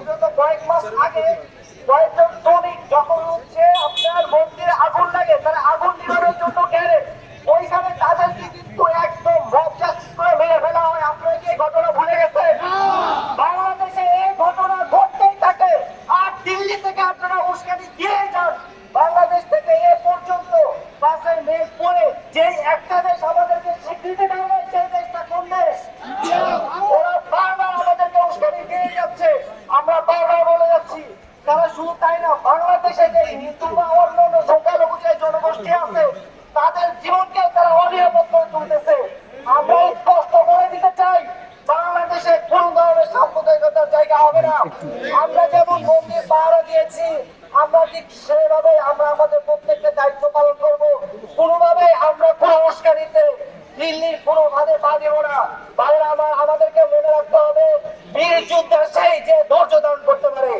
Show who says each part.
Speaker 1: বিগত কয়েক মাস আগে কয়েকজন শ্রমিক যখন হচ্ছে আপনার মন্দিরে আগুন লাগে, তারা আগুন নিবারণের জন্য গেলে ওইখানে তাদেরকে কিন্তু একদম মব জাস্টিস করে মেরে ফেলা হয়। আপনারা কি এই ঘটনা ভুলে গেছেন? বাংলাদেশে এই ঘটনা ঘটতেই থাকে, আর দিল্লি থেকে আপনারা উস্কানি দিয়ে যান। বাংলাদেশ থেকে এ পর্যন্ত 5 মে পরে যে একটা দেশ আমাদেরকে স্বীকৃতি দেয় না, সেই দেশটা কোন দেশ? ওরা বারবার আমাদেরকে উস্কানি দিয়ে যাচ্ছে, আমরা বারবার বলে যাচ্ছি। তারা শুধু তাই না, বাংলাদেশে যে হিন্দু বা অন্যান্য সংখ্যালঘু যে জনগোষ্ঠী আছে তাদের জীবনকে তারা অনিরাপদ করে তুলতেছে। আমরা স্পষ্ট করে দিতে চাই, বাংলাদেশে কোন ধরনের সাম্প্রদায়িকতার জায়গা হবে না। আমরা যেমন মন্দির পাহারা দিয়েছি, আমরা ঠিক সেভাবে আমরা আমাদের প্রত্যেকটা দায়িত্ব পালন করবো। কোনোভাবে আমরা কোনো উস্কানিতে দিল্লির কোনো ভাবে পা দেব না। বাইরে আমাদেরকে মনে রাখতে হবে, বীর যোদ্ধা সেই যে ধৈর্য ধারণ করতে পারে।